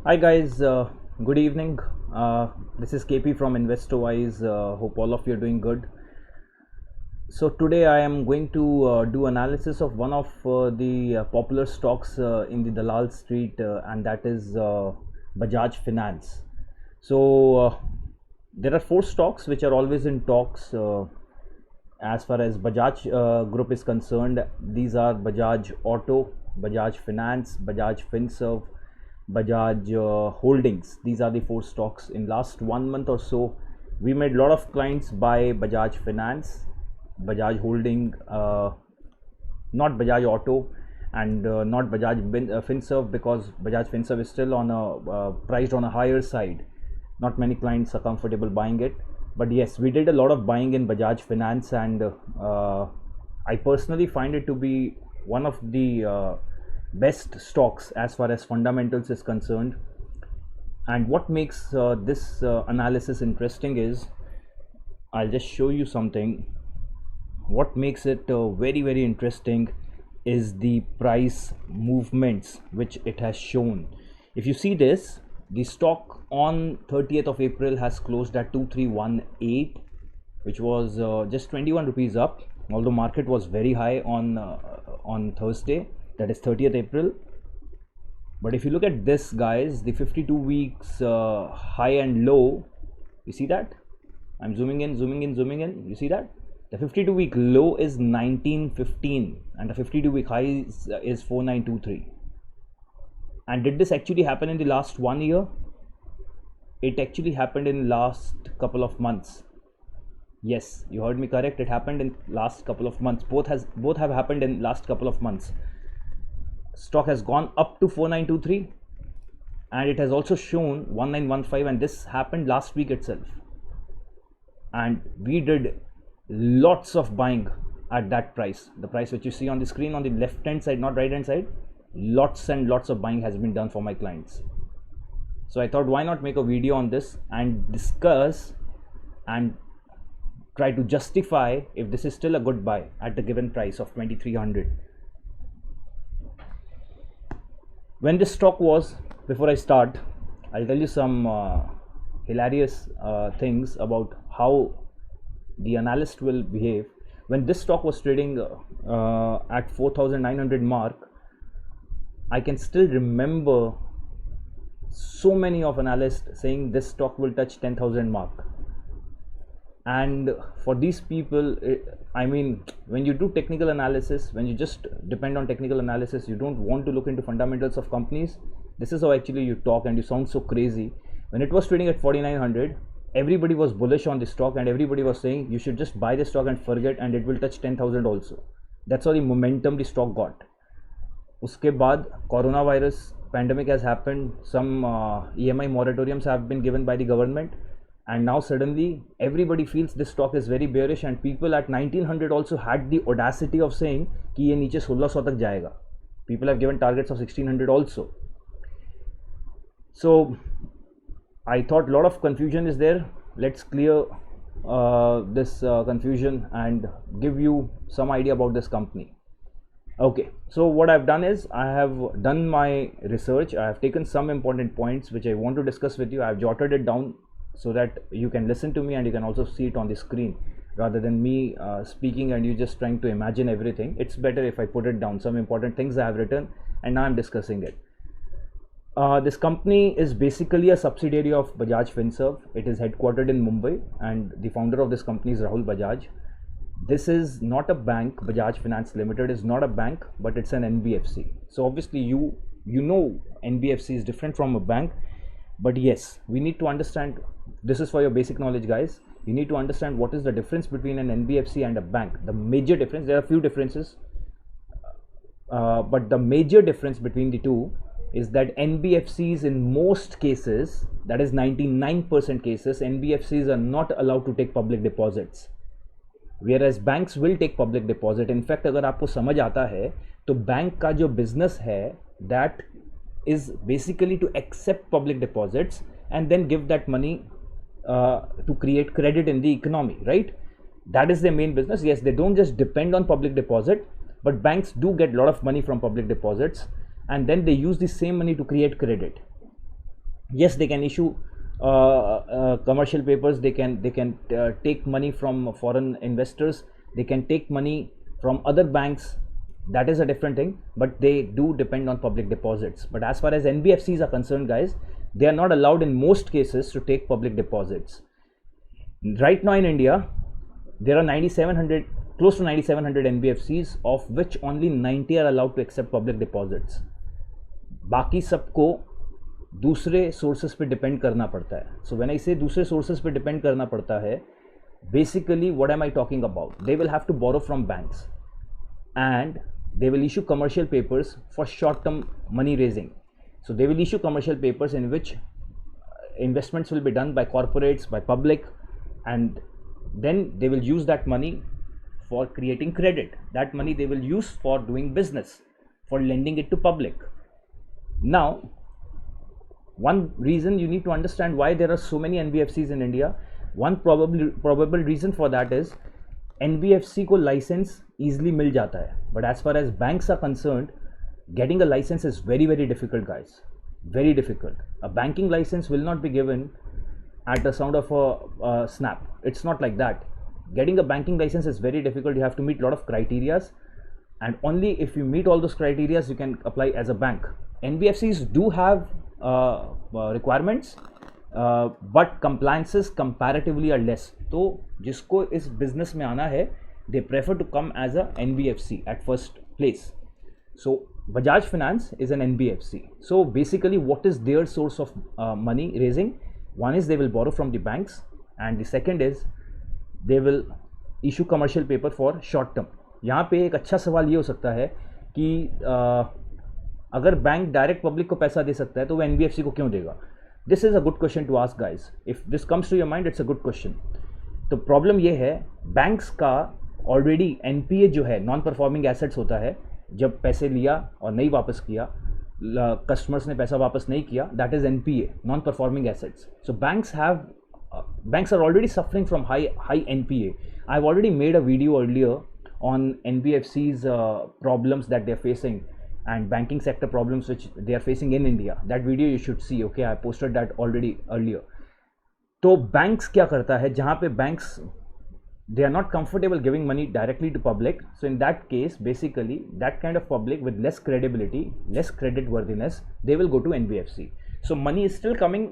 Hi guys, good evening. This is KP from InvestorWise. Hope all of you are doing good. So today I am going to do analysis of one of the popular stocks in the Dalal Street, and that is Bajaj Finance. So there are four stocks which are always in talks as far as Bajaj Group is concerned. These are Bajaj Auto, Bajaj Finance, Bajaj Finserv, Bajaj Holdings. These are the four stocks. In last 1 month or so, we made a lot of clients buy Bajaj Finance, Bajaj Holding, not Bajaj Auto, and not Bajaj Finserv, because Bajaj Finserv is still on a priced on a higher side. Not many clients are comfortable buying it, but yes, we did a lot of buying in Bajaj Finance, and I personally find it to be one of the best stocks as far as fundamentals is concerned. And what makes this analysis interesting is, I'll just show you something. What makes it very interesting is the price movements which it has shown. If you see this, the stock on 30th of April has closed at 2318, which was just 21 rupees up, although market was very high on Thursday, that is 30th April. But if you look at this, guys, the 52 weeks high and low, you see that? I'm zooming in. You see that? The 52 week low is 1915 and the 52 week high is 4923. And did this actually happen in the last 1 year? It actually happened in last couple of months. Yes, you heard me correct. It happened in last couple of months. Both have happened in last couple of months. Stock has gone up to 4923 and it has also shown 1915, and this happened last week itself. And we did lots of buying at that price, the price which you see on the screen on the left hand side, not right hand side. Lots and lots of buying has been done for my clients. So I thought, why not make a video on this and discuss and try to justify if this is still a good buy at the given price of 2300. When this stock was, before I start, I'll tell you some hilarious things about how the analyst will behave. When this stock was trading at 4,900 mark, I can still remember so many of analysts saying this stock will touch 10,000 mark. And for these people, I mean, when you do technical analysis, when you just depend on technical analysis, you don't want to look into fundamentals of companies. This is how actually you talk, and you sound so crazy. When it was trading at 4,900, everybody was bullish on the stock and everybody was saying you should just buy the stock and forget, and it will touch 10,000 also. That's how the momentum the stock got. Uske baad coronavirus pandemic has happened, some EMI moratoriums have been given by the government, and now suddenly everybody feels this stock is very bearish, and people at 1900 also had the audacity of saying कि ये नीचे 1600 तक जाएगा. People have given targets of 1600 also. So I thought a lot of confusion is there. Let's clear this confusion and give you some idea about this company. Okay, so what I've done is I have done my research. I have taken some important points which I want to discuss with you. I have jotted it down so that you can listen to me and you can also see it on the screen, rather than me speaking and you just trying to imagine everything. It's better if I put it down, some important things I have written, and now I'm discussing it. This company is basically a subsidiary of Bajaj Finserv. It is headquartered in Mumbai, and the founder of this company is Rahul Bajaj. This is not a bank. Bajaj Finance Limited is not a bank, but it's an NBFC. So obviously you know NBFC is different from a bank, but yes, we need to understand. This is for your basic knowledge, guys. You need to understand what is the difference between an NBFC and a bank. The major difference, there are a few differences, but the major difference between the two is that NBFCs, in most cases, that is 99% cases, NBFCs are not allowed to take public deposits, whereas banks will take public deposit. In fact, अगर आपको समझ आता है तो bank का जो business है, that is basically to accept public deposits and then give that money to create credit in the economy, right? That is their main business. Yes, they don't just depend on public deposit, but banks do get a lot of money from public deposits, and then they use the same money to create credit. Yes, they can issue commercial papers, they can take money from foreign investors, they can take money from other banks. That is a different thing, but they do depend on public deposits. But as far as NBFCs are concerned, guys, they are not allowed in most cases to take public deposits. Right now in India, there are 9700, close to 9700 NBFCs, of which only 90 are allowed to accept public deposits. बाकी सबको दूसरे sources पे depend करना पड़ता है. So when I से दूसरे sources पे डिपेंड करना पड़ता है, basically what am I talking about, they will have to borrow from banks and they will issue commercial papers for short term money raising. So they will issue commercial papers in which investments will be done by corporates, by public, and then they will use that money for creating credit. That money they will use for doing business, for lending it to public. Now, one reason you need to understand why there are so many NBFCs in India, one probable reason for that is NBFC को license easily मिल जाता है, but as far as banks are concerned, getting a license is very difficult, guys, very difficult. A banking license will not be given at the sound of a snap. It's not like that. Getting a banking license is very difficult. You have to meet a lot of criterias, and only if you meet all those criterias you can apply as a bank. NBFCs do have requirements, but compliances comparatively are less. तो जिसको इस business में आना है, they prefer to come as a NBFC at first place. So Bajaj Finance is an NBFC. So basically what is their source of money raising? One is they will borrow from the banks, and the second is they will issue commercial paper for short term. यहाँ पे एक अच्छा सवाल ये हो सकता है कि अगर बैंक डायरेक्ट पब्लिक को पैसा दे सकता है तो वो NBFC को क्यों देगा? This is a good question to ask, guys. If this comes to your mind, it's a good question. तो प्रॉब्लम ये है, बैंक्स का ऑलरेडी NPA जो है, नॉन परफॉर्मिंग एसेट्स होता है, जब पैसे लिया और नहीं वापस किया, कस्टमर्स ने पैसा वापस नहीं किया, that is NPA, non performing assets. So banks are already suffering from high NPA. I've already made a video earlier on NBFC's problems that they're facing and banking sector problems which they are facing in India. That video you should see. Okay, I posted that already earlier. तो banks क्या करता है, जहाँ पे banks they are not comfortable giving money directly to public, so in that case basically that kind of public with less credibility, less credit worthiness, they will go to NBFC. So money is still coming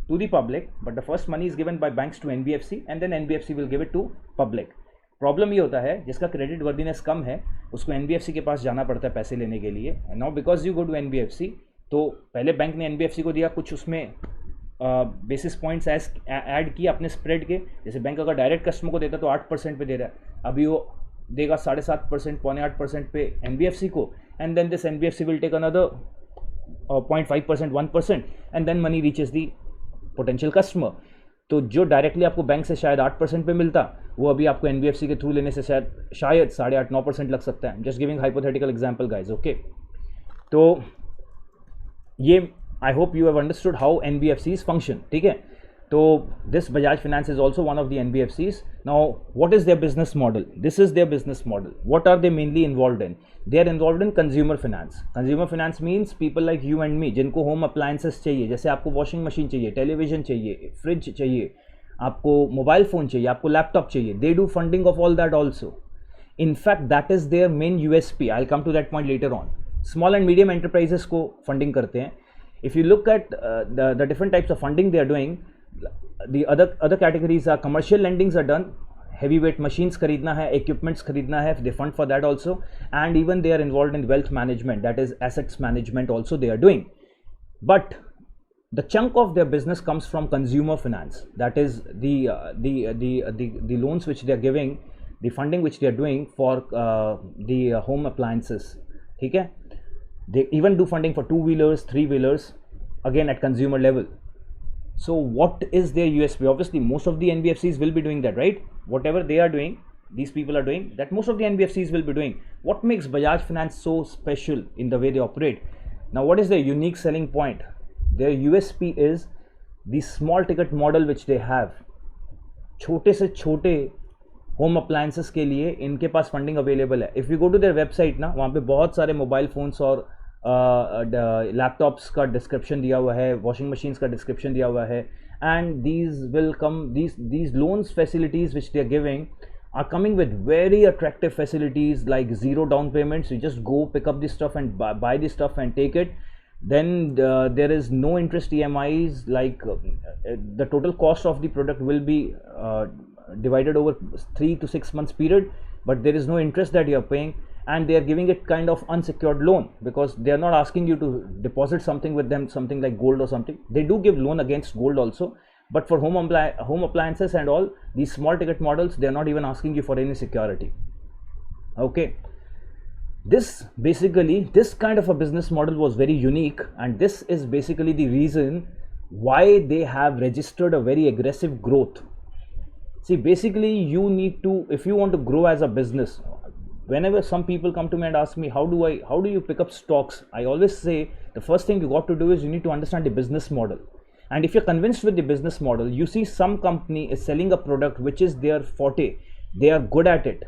to the public, but the first money is given by banks to NBFC and then NBFC will give it to public. Problem ये होता है, जिसका credit worthiness कम है उसको NBFC के पास जाना पड़ता है पैसे लेने के लिए. Now because you go to NBFC, तो पहले बैंक ने NBFC को दिया, कुछ उसमें बेसिस पॉइंट्स ऐड किए अपने स्प्रेड के. जैसे बैंक अगर डायरेक्ट कस्टमर को देता तो 8% पे दे रहा है, अभी वो देगा 7.5%, 0.8% पे NBFC को, and then this NBFC will take another 0.5%, 1%, and then money reaches the potential customer. तो जो डायरेक्टली आपको बैंक से शायद 8% पे मिलता, वो अभी आपको NBFC के थ्रू लेने से शायद 8.5-9% लग सकता है. Just giving hypothetical example, guys. Okay, तो ये I hope you have understood how NBFCs function. ठीक है, तो this Bajaj Finance is also one of the NBFCs. Now what is their business model? This is their business model. What are they mainly involved in? They are involved in consumer finance. Consumer finance means people like you and me, जिनको home appliances चाहिए, जैसे आपको washing machine चाहिए, television चाहिए, fridge चाहिए, आपको mobile phone चाहिए, आपको लैपटॉप चाहिए. They do funding of all that also. In fact, that is their main USP. I'll come to that point later on. Small and medium enterprises को funding करते हैं. If you look at the different types of funding they are doing, the other categories are commercial lendings are done, heavyweight machines खरीदना है, equipments खरीदना है, they fund for that also, and even they are involved in wealth management, that is assets management also they are doing. But the chunk of their business comes from consumer finance, that is the loans which they are giving, the funding which they are doing for the home appliances. ठीक है, they even do funding for 2-wheelers, 3-wheelers, again at consumer level. So what is their USP? Obviously most of the NBFCs will be doing that, right? Whatever they are doing, these people are doing that, most of the NBFCs will be doing. What makes Bajaj Finance so special in the way they operate? Now what is their unique selling point? Their USP is the small ticket model which they have. छोटे से छोटे home appliances के लिए इनके पास funding available है. If you go to their website ना, वहाँ पे बहुत सारे मोबाइल फ़ोन्स और लैपटॉप्स का डिस्क्रिप्शन दिया हुआ है, वॉशिंग मशीन्स का डिस्क्रिप्शन दिया हुआ है, and these will come, these loans facilities which they are giving are coming with very attractive facilities like zero down payments. You just go pick up the stuff and buy the stuff and take it. Then there is no interest EMIs, like the total cost of the product will be divided over 3 to 6 months period, but there is no interest that you are paying, and they are giving it kind of unsecured loan, because they are not asking you to deposit something with them, something like gold or something. They do give loan against gold also, but for home appliances and all these small ticket models, they are not even asking you for any security. Okay, this kind of a business model was very unique, and this is basically the reason why they have registered a very aggressive growth. See, basically you need to, if you want to grow as a business, whenever some people come to me and ask me how do you pick up stocks, I always say the first thing you got to do is you need to understand the business model. And if you're convinced with the business model, you see some company is selling a product which is their forte, they are good at it,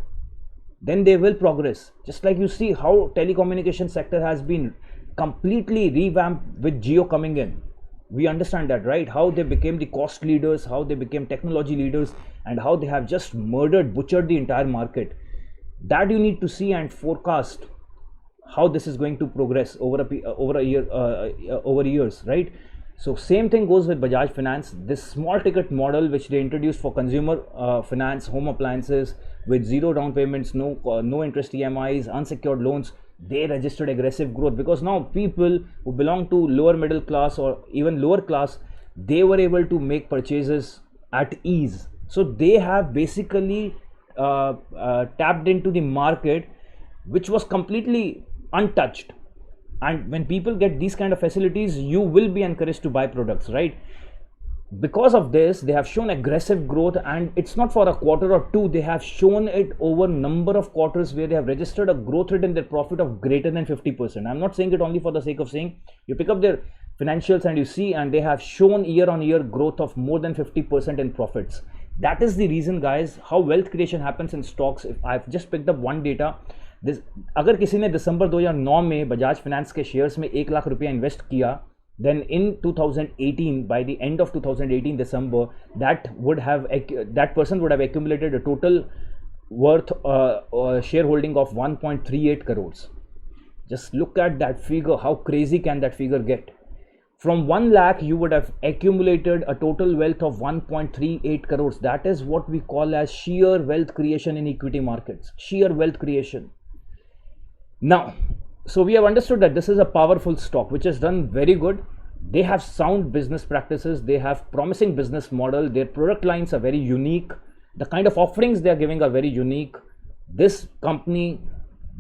then they will progress. Just like you see how telecommunication sector has been completely revamped with Jio coming in. We understand that, right? How they became the cost leaders, how they became technology leaders, and how they have just butchered the entire market. That you need to see and forecast how this is going to progress over years, right? So same thing goes with Bajaj Finance. This small ticket model which they introduced for consumer finance, home appliances, with zero down payments, no interest EMIs, unsecured loans, they registered aggressive growth, because now people who belong to lower middle class or even lower class, they were able to make purchases at ease. So they have basically tapped into the market which was completely untouched. And when people get these kind of facilities, you will be encouraged to buy products, right? Because of this, they have shown aggressive growth, and it's not for a quarter or two, they have shown it over number of quarters where they have registered a growth rate in their profit of greater than 50%. I'm not saying it only for the sake of saying. You pick up their financials and you see, and they have shown year on year growth of more than 50% in profits. That is the reason, guys, how wealth creation happens in stocks. If I've just picked up one data, अगर किसी ने दिसंबर 2009 में Bajaj Finance के shares में 1 लाख रुपया invest किया, then in 2018, by the end of 2018 December, that person would have accumulated a total worth shareholding of 1.38 crores. Just look at that figure. How crazy can that figure get? From 1 lakh you would have accumulated a total wealth of 1.38 crores. That is what we call as sheer wealth creation in equity markets. Sheer wealth creation. Now, so we have understood that this is a powerful stock which has done very good. They have sound business practices, they have promising business model, their product lines are very unique, the kind of offerings they are giving are very unique. This company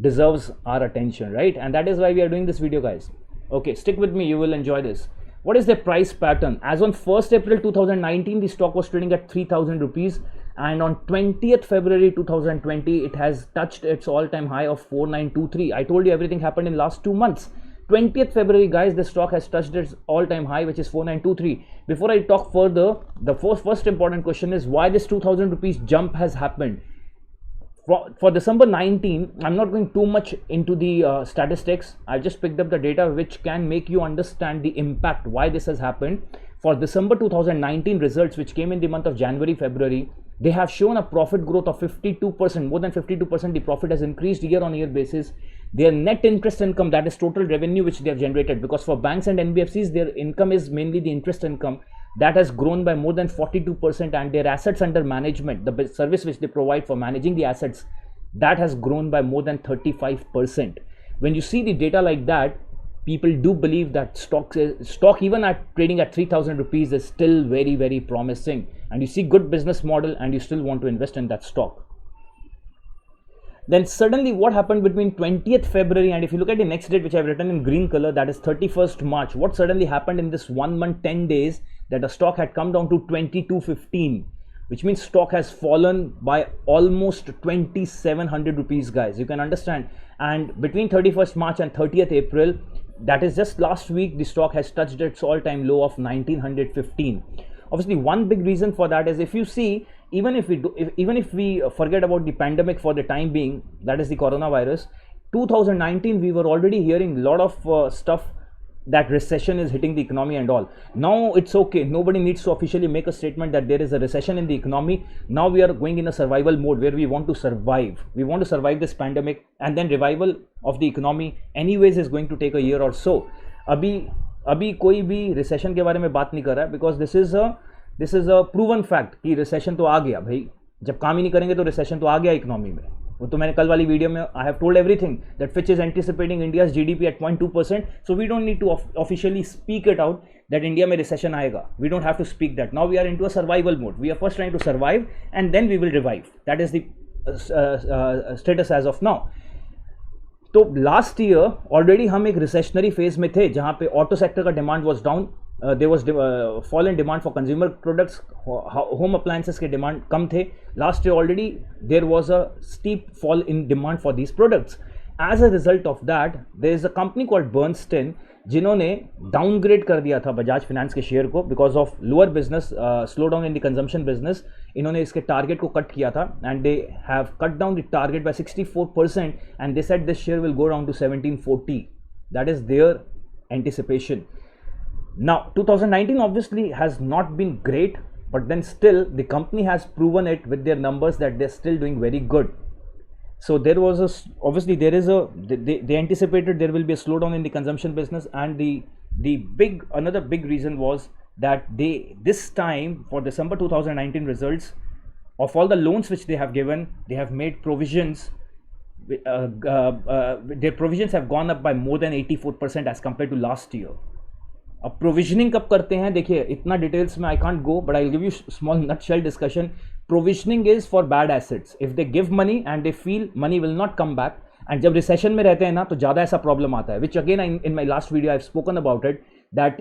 deserves our attention, right? And that is why we are doing this video, guys. Okay, stick with me, you will enjoy this. What is the price pattern? As on 1st April 2019, the stock was trading at 3,000 rupees, and on 20th February 2020 it has touched its all-time high of 4923. I told you everything happened in last 2 months. 20th February, guys, the stock has touched its all-time high, which is 4923. Before I talk further, the first important question is why this 2,000 rupees jump has happened. For December 19, I'm not going too much into the statistics. I just picked up the data which can make you understand the impact, why this has happened. For December 2019 results, which came in the month of January, February, they have shown a profit growth of 52%, more than 52%. The profit has increased year on year basis. Their net interest income, that is total revenue which they have generated, because for banks and NBFCs, their income is mainly the interest income, that has grown by more than 42%, and their assets under management, the service which they provide for managing the assets, that has grown by more than 35%. When you see the data like that, people do believe that stock even at trading at 3,000 rupees is still very, very promising, and you see good business model and you still want to invest in that stock. Then suddenly what happened between 20th February and if you look at the next date, which I've written in green color, that is 31st March, what suddenly happened in this 1 month 10 days, that the stock had come down to 2215, which means stock has fallen by almost 2,700 rupees, guys. You can understand. And between 31st March and 30th April, that is just last week, the stock has touched its all-time low of 1,915. Obviously, one big reason for that is, if you see, even if we forget about the pandemic for the time being, that is the coronavirus, 2019 we were already hearing a lot of stuff that recession is hitting the economy and all. Now it's okay, nobody needs to officially make a statement that there is a recession in the economy. Now we are going in a survival mode where we want to survive. We want to survive this pandemic, and then revival of the economy anyways is going to take a year or so. अभी कोई भी recession के बारे में बात नहीं कर रहा है, because this is a proven fact कि recession तो आ गया भाई. जब काम ही नहीं करेंगे तो recession तो आ गया इकोनॉमी में. वो तो मैंने कल वाली वीडियो में I have told everything that Fitch is anticipating India's GDP at 0.2%. So we don't need to officially speak it out that India में रिसेशन आएगा. We don't have to speak that. Now we are into a survival mode. We are first trying to survive and then we will revive. That is the status as of now. तो last year already हम एक recessionary phase में थे जहां पे auto sector का demand was down. there was fall in demand for consumer products. Home appliances के demand कम थे. Last year already there was a steep fall in demand for these products. As a result of that, there is a company called Bernstein जिन्होंने downgrade कर दिया था Bajaj Finance के share को because of lower business, slow down in the consumption business. इन्होंने इसके target को cut किया था and they have cut down the target by 64% and they said this share will go down to 1740. That is their anticipation. Now 2019 obviously has not been great, but then still the company has proven it with their numbers that they're still doing very good. So there was obviously there is they anticipated there will be a slowdown in the consumption business, and another big reason was that this time for December 2019 results, of all the loans which they have given, they have made provisions. Their provisions have gone up by more than 84% as compared to last year. अब provisioning कब करते हैं देखिए, इतना details में I can't go, but I give you small nutshell discussion. Provisioning is for bad assets. If they give money and they feel money will not come back, and जब recession में रहते हैं ना तो ज़्यादा ऐसा प्रॉब्लम आता है, which again in my last video I have spoken about it that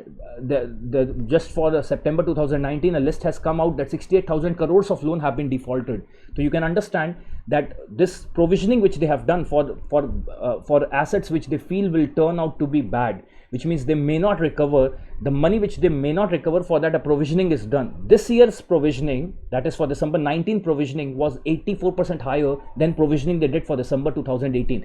just for September 2019 a list has come out that 68,000 crores of loan have been defaulted. So you can understand that this provisioning which they have done for assets which they feel will turn out to be bad, which means they may not recover the money which they may not recover, for that a provisioning is done. This year's provisioning, that is for December 19 provisioning, was 84% higher than provisioning they did for December 2018.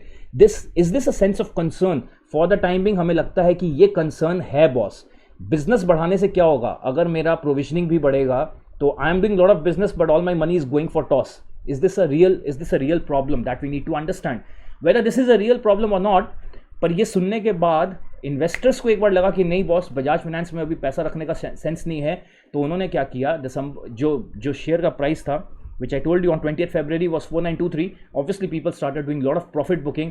Is this a sense of concern? For the time being हमें लगता है कि ये concern है boss. Business बढ़ाने से क्या होगा? अगर मेरा प्रोविजनिंग भी बढ़ेगा तो I am doing lot of business but all my money is going for toss. Is this a real problem that we need to understand? Whether this is a real problem or not, पर ये सुनने के बाद investors को एक बार लगा कि नहीं बॉस, बजाज फाइनेंस में अभी पैसा रखने का सेंस नहीं है. तो उन्होंने क्या किया, जो शेयर का प्राइस था which I told you on 20th February was 4923. Obviously people started doing a lot of profit booking,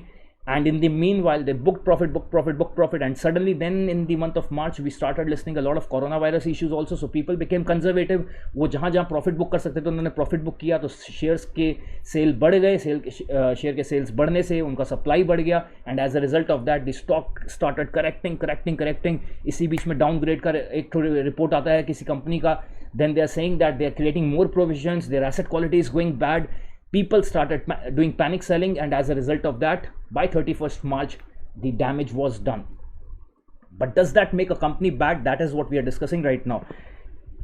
and in the meanwhile they booked profit, and suddenly then in the month of March we started listening a lot of coronavirus issues also, so people became conservative. वो जहाँ profit book कर सकते थे उन्होंने profit book किया, तो shares के cell बढ़ गए. शेयर के सेल्स बढ़ने से उनका सप्लाई बढ़ गया, and as a result of that the stock started correcting. इसी बीच में डाउनग्रेड का एक रिपोर्ट आता है किसी कंपनी का. Then they are saying that they are creating more provisions, their asset quality is going bad. People started doing panic selling, and as a result of that, by 31st March, the damage was done. But does that make a company bad? That is what we are discussing right now.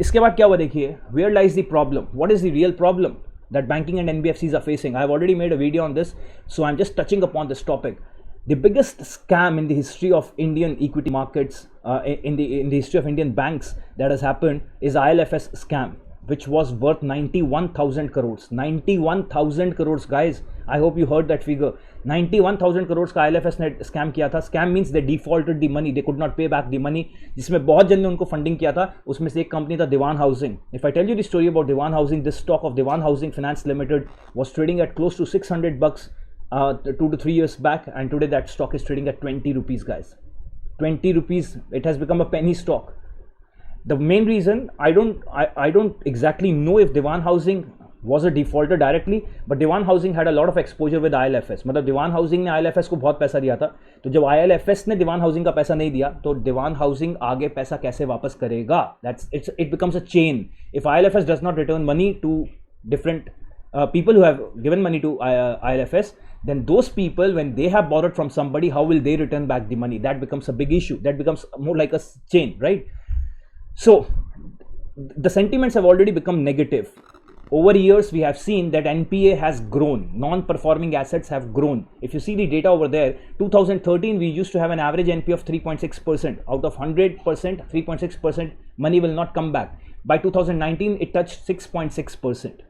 इसके बाद क्या हुआ देखिए, where lies the problem? What is the real problem that banking and NBFCs are facing? I have already made a video on this, so I'm just touching upon this topic. The biggest scam in the history of Indian equity markets, in the history of Indian banks that has happened is ILFS scam, which was worth 91,000 crores. 91,000 crores, guys. I hope you heard that figure. 91,000 crores का ILFS ने scam किया था. Scam means they defaulted the money, they could not pay back the money. जिसमें बहुत जन ने उनको funding किया था. उसमें से एक कंपनी था Dewan Housing. If I tell you the story about Dewan Housing, this stock of Dewan Housing Finance Limited was trading at close to $600 2 to 3 years back, and today that stock is trading at 20 rupees, guys. 20 rupees. It has become a penny stock. The main reason, I don't exactly know if Dewan Housing was a defaulter directly, but Dewan Housing had a lot of exposure with ILFS. मतलब Dewan Housing ने ILFS को बहुत पैसा दिया था, तो जब ILFS ने Dewan Housing का पैसा नहीं दिया तो Dewan Housing आगे पैसा कैसे वापस करेगा? It becomes a chain. If ILFS does not return money to different people who have given money to ILFS, then those people, when they have borrowed from somebody, how will they return back the money? That becomes a big issue. That becomes more like a chain, right? So the sentiments have already become negative. over years we have seen that NPA has grown, non-performing assets have grown. If you see the data over there, 2013 we used to have an average NPA of 3.6%. Out of 100%, 3.6% money will not come back. By 2019 it touched 6.6%.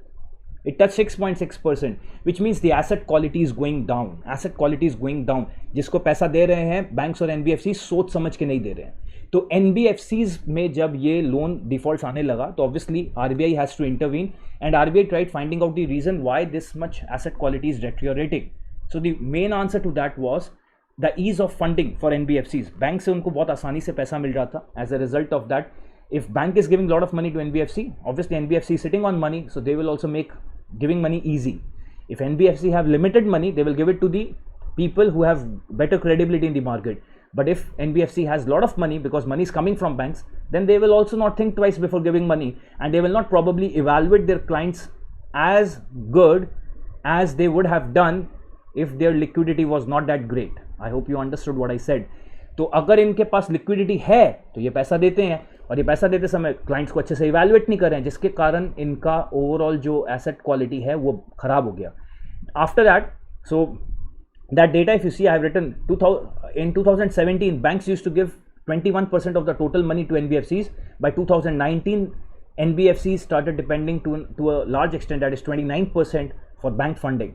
It touched 6.6%, which means the asset quality is going down. Asset quality is going down. जिसको पैसा दे रहे हैं banks और NBFCs सोच समझ के नहीं दे रहे हैं. तो NBFCs में जब ये लोन डिफॉल्ट्स आने लगा तो obviously RBI has to intervene and RBI tried finding out the reason why this much asset quality is deteriorating. So the main answer to that was the ease of funding for NBFCs. Bank से उनको बहुत आसानी से पैसा मिल रहा था. As a result of that, if bank is giving a lot of money to NBFC, obviously NBFC is sitting on money, so they will also make giving money easy. If NBFC have limited money, they will give it to the people who have better credibility in the market. But if NBFC has a lot of money because money is coming from banks, then they will also not think twice before giving money, and they will not probably evaluate their clients as good as they would have done if their liquidity was not that great. I hope you understood what I said. तो अगर इनके पास liquidity है तो ये पैसा देते हैं, और ये पैसा देते समय क्लाइंट्स को अच्छे से इवैल्यूएट नहीं कर रहे हैं, जिसके कारण इनका ओवरऑल जो एसेट क्वालिटी है वो खराब हो गया. After that, so that data, if you see, I have written in 2017 banks used to give 21% of the total money to NBFCs. By 2019 NBFCs started depending to a large extent, that is 29%, for bank funding.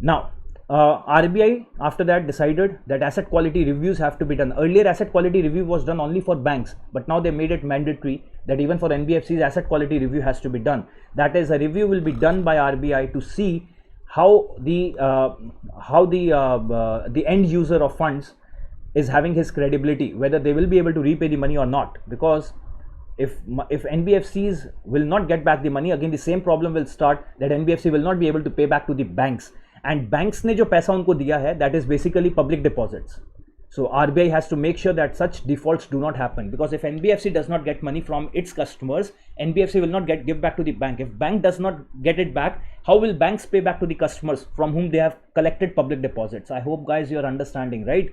Now RBI after that decided that asset quality reviews have to be done. Earlier asset quality review was done only for banks, but now they made it mandatory that even for NBFCs asset quality review has to be done. That is, a review will be done by RBI to see how the end user of funds is having his credibility, whether they will be able to repay the money or not. Because if NBFCs will not get back the money, again the same problem will start, that NBFC will not be able to pay back to the banks, and banks ने जो पैसा उनको दिया है, that is basically public deposits. So RBI has to make sure that such defaults do not happen, because if NBFC does not get money from its customers, NBFC will not give back to the bank. If bank does not get it back, how will banks pay back to the customers from whom they have collected public deposits? I hope guys you are understanding, right?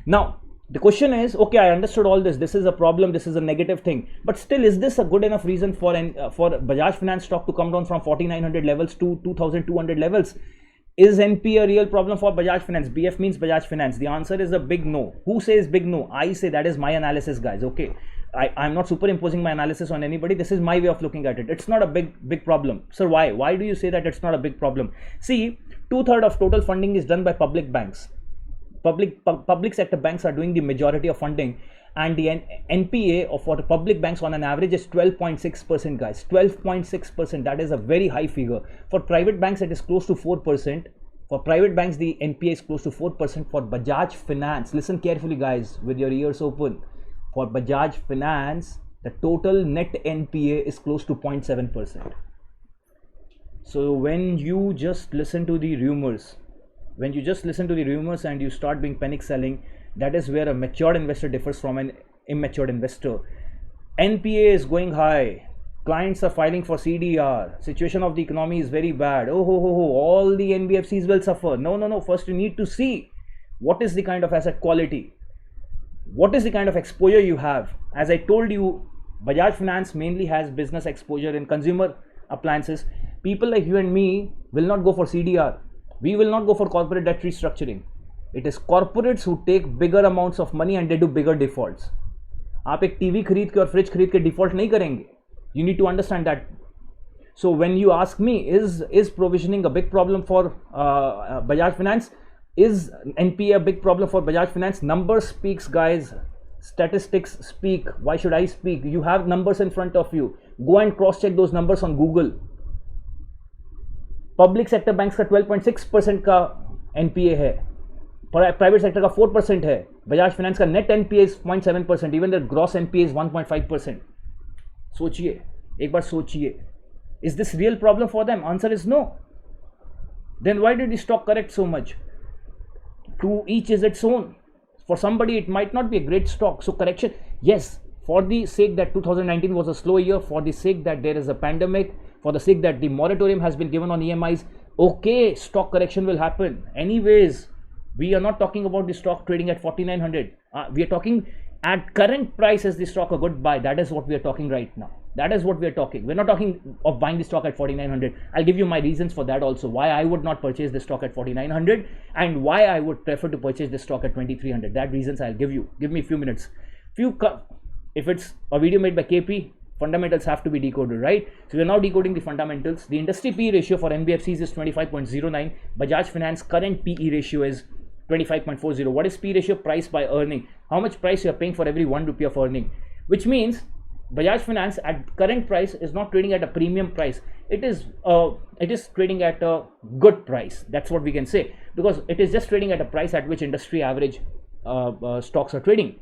Now the question is, okay, I understood all this. This is a problem. This is a negative thing. But still, is this a good enough reason for Bajaj Finance stock to come down from 4,900 levels to 2,200 levels? Is NPA a real problem for Bajaj Finance? BF means Bajaj Finance. The answer is a big no. Who says big no? I say that is my analysis, guys. Okay, I'm not superimposing my analysis on anybody. This is my way of looking at it. It's not a big problem. Sir, why? Why do you say that it's not a big problem? See, 2/3 of total funding is done by public banks. Public sector banks are doing the majority of funding, and the NPA for the public banks on an average is 12.6%, guys. 12.6%. That is a very high figure. For private banks it is close to 4%. For private banks the NPA is close to 4%. For Bajaj Finance, listen carefully guys with your ears open, for Bajaj Finance the total net NPA is close to 0.7%. So when you just listen to the rumors, and you start being panic selling, that is where a matured investor differs from an immature investor. NPA is going high, clients are filing for CDR, situation of the economy is very bad, all the NBFCs will suffer. No, first you need to see what is the kind of asset quality, what is the kind of exposure you have. As I told you, Bajaj Finance mainly has business exposure in consumer appliances. People like you and me will not go for CDR. We will not go for corporate debt restructuring. It is corporates who take bigger amounts of money and they do bigger defaults. आप एक TV खरीद के और fridge खरीद के default नहीं करेंगे. You need to understand that. So when you ask me, is provisioning a big problem for Bajaj Finance? Is NPA a big problem for Bajaj Finance? Numbers speaks, guys. Statistics speak. Why should I speak? You have numbers in front of you. Go and cross check those numbers on Google. Public sector banks का 12.6% का NPA है, private sector का 4% है. Bajaj Finance का net NPA is 0.7%, even their gross NPA is 1.5%. सोचिए, एक बार सोचिए, is this real problem for them? Answer is no. Then why did the stock correct so much? To each is its own. For somebody it might not be a great stock. So correction, yes, for the sake that 2019 was a slow year, for the sake that there is a pandemic, for the sake that the moratorium has been given on EMIs, okay, stock correction will happen. Anyways, we are not talking about the stock trading at 4,900. We are talking at current price, is the stock a good buy? That is what we are talking right now. That is what we are talking. We're not talking of buying the stock at 4900. I'll give you my reasons for that also, why I would not purchase the stock at 4900 and why I would prefer to purchase the stock at 2300. That reasons I'll give you. Give me a few minutes. If it's a video made by KP, fundamentals have to be decoded, right? So we're now decoding the fundamentals. The industry PE ratio for NBFCs is 25.09. Bajaj Finance current PE ratio is 25.40. What is PE ratio? Price by earning. How much price you are paying for every 1 rupee of earning, which means Bajaj Finance at current price is not trading at a premium price. It is trading at a good price. That's what we can say, because it is just trading at a price at which industry average stocks are trading.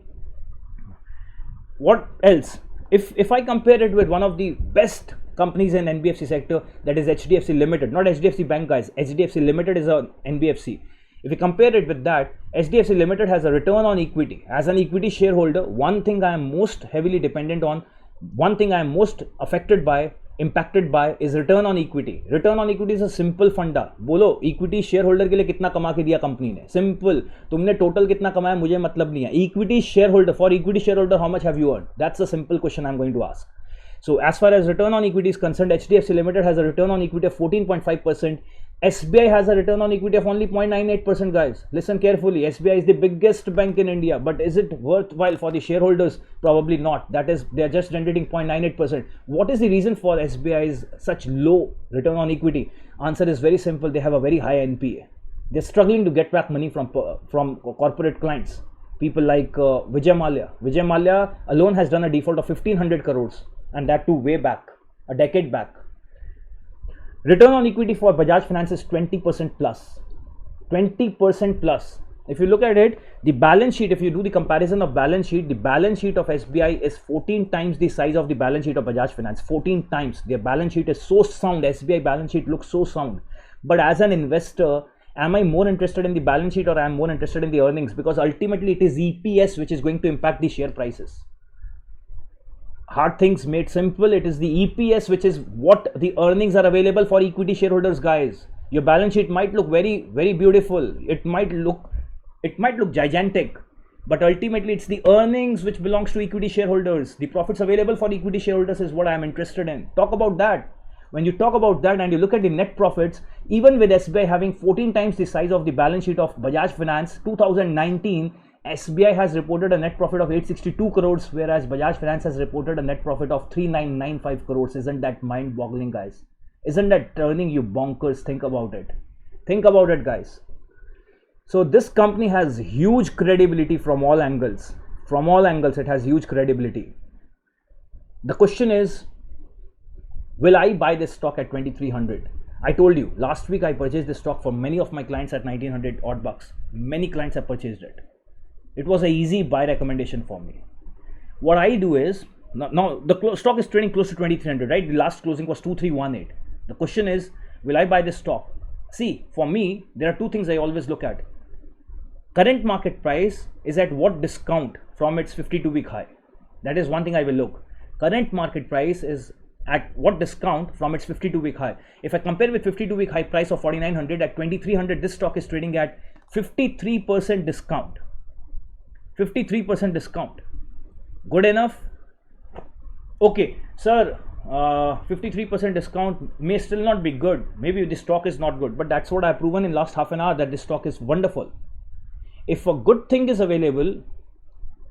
What else? If I compare it with one of the best companies in NBFC sector, that is HDFC Limited, not HDFC Bank, guys. HDFC Limited is a NBFC. If you compare it with that, HDFC Limited has a return on equity. As an equity shareholder, one thing I am most heavily dependent on, one thing I am most affected by, impacted by is return on equity. Return on equity is a simple फंडा. बोलो equity share holder के लिए कितना कमा के दिया company ने, simple. तुमने टोटल कितना कमाया मुझे मतलब नहीं है. Equity share holder, for equity share holder how much have you earn? That's a simple question I am going to ask. So as far as return on equity is concerned, HDFC Limited has a return on equity of 14.5%. SBI has a return on equity of only 0.98%, guys. Listen carefully. SBI is the biggest bank in India, but is it worthwhile for the shareholders? Probably not. That is, they are just generating 0.98%. What is the reason for SBI's such low return on equity? Answer is very simple. They have a very high NPA. They're struggling to get back money from corporate clients. People like Vijay Mallya. Vijay Mallya alone has done a default of 1500 crores. And that too way back, a decade back. Return on equity for Bajaj Finance is 20% plus. 20% plus. If you look at it, the balance sheet, if you do the comparison of balance sheet, the balance sheet of SBI is 14 times the size of the balance sheet of Bajaj Finance. 14 times. Their balance sheet is so sound. SBI balance sheet looks so sound. But as an investor, am I more interested in the balance sheet or am I more interested in the earnings? Because ultimately it is EPS which is going to impact the share prices. Hard things made simple, it is the EPS which is what the earnings are available for equity shareholders, guys. Your balance sheet might look very, very beautiful. It might look gigantic, but ultimately it's the earnings which belongs to equity shareholders. The profits available for equity shareholders is what I am interested in. Talk about that. When you talk about that and you look at the net profits, even with SBI having 14 times the size of the balance sheet of Bajaj Finance, 2019, SBI has reported a net profit of 862 crores, whereas Bajaj Finance has reported a net profit of 3995 crores. Isn't that mind-boggling, guys? Isn't that turning you bonkers? Think about it. Think about it, guys. So this company has huge credibility from all angles. From all angles, it has huge credibility. The question is, will I buy this stock at 2300? I told you, last week I purchased this stock for many of my clients at 1900 odd bucks. Many clients have purchased it. It was an easy buy recommendation for me. What I do is, now the stock is trading close to 2300, right? The last closing was 2318. The question is, will I buy this stock? See, for me, there are two things I always look at. Current market price is at what discount from its 52-week high. That is one thing I will look. Current market price is at what discount from its 52-week high. If I compare with 52-week high price of 4900 at 2300, this stock is trading at 53% discount. 53% discount. Good enough? Okay, sir, 53% discount may still not be good. Maybe the stock is not good, but that's what I've proven in last half an hour, that this stock is wonderful. If a good thing is available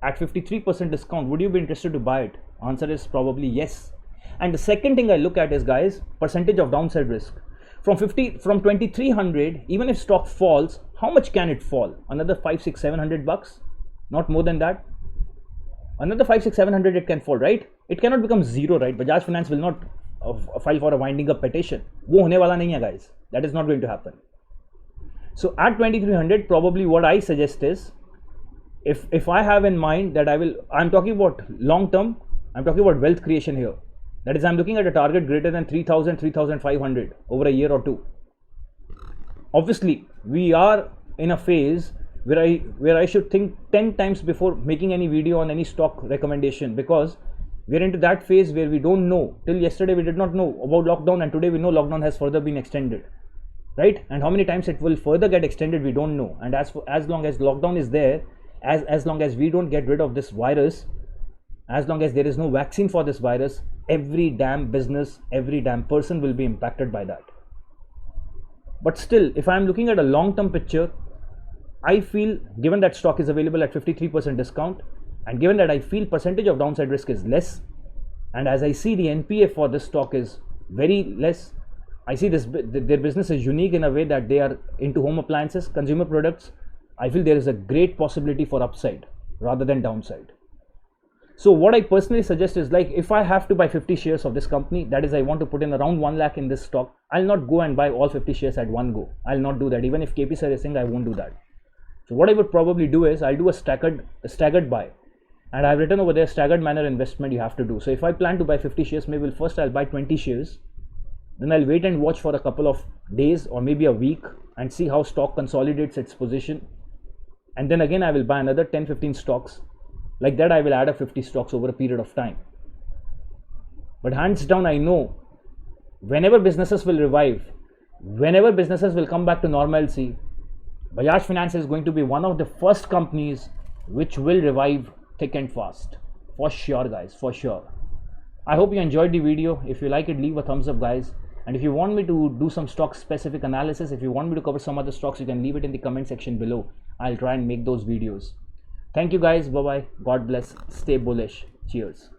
at 53% discount, would you be interested to buy it? Answer is probably yes. And the second thing I look at is, guys, percentage of downside risk. From 2300, even if stock falls, how much can it fall? Another 500, 600, 700 bucks? Not more than that. Another 500, 600, 700 it can fall, right? It cannot become zero, right? Bajaj Finance will not file for a winding up petition. वो होने वाला नहीं है, guys. That is not going to happen. So at 2300, probably what I suggest is, if I have in mind that I'm talking about long term, I'm talking about wealth creation here. That is, I'm looking at a target greater than 3000, 3500 over a year or two. Obviously, we are in a phase where I should think 10 times before making any video on any stock recommendation, because we're into that phase where we don't know. Till yesterday we did not know about lockdown, and today we know lockdown has further been extended, right? And how many times it will further get extended, we don't know. And as long as lockdown is there, as long as we don't get rid of this virus, as long as there is no vaccine for this virus, every damn business, every damn person will be impacted by that. But still, if I'm looking at a long-term picture, I feel, given that stock is available at 53% discount, and given that I feel percentage of downside risk is less, and as I see the NPA for this stock is very less, I see their business is unique in a way that they are into home appliances, consumer products. I feel there is a great possibility for upside rather than downside. So what I personally suggest is, like, if I have to buy 50 shares of this company, that is, I want to put in around 1 lakh in this stock, I'll not go and buy all 50 shares at one go. I'll not do that. Even if KP sir is saying, I won't do that. So what I would probably do is, I'll do a staggered buy, and I've written over there staggered manner investment you have to do. So if I plan to buy 50 shares, maybe first I'll buy 20 shares, then I'll wait and watch for a couple of days or maybe a week and see how stock consolidates its position, and then again I will buy another 10-15 stocks. Like that, I will add up 50 stocks over a period of time. But hands down, I know whenever businesses will revive, whenever businesses will come back to normalcy, Bajaj Finance is going to be one of the first companies which will revive thick and fast. For sure, guys, for sure. I hope you enjoyed the video. If you like it, leave a thumbs up, guys. And if you want me to do some stock specific analysis, if you want me to cover some other stocks, you can leave it in the comment section below. I'll try and make those videos. Thank you, guys. Bye bye. God bless. Stay bullish. Cheers.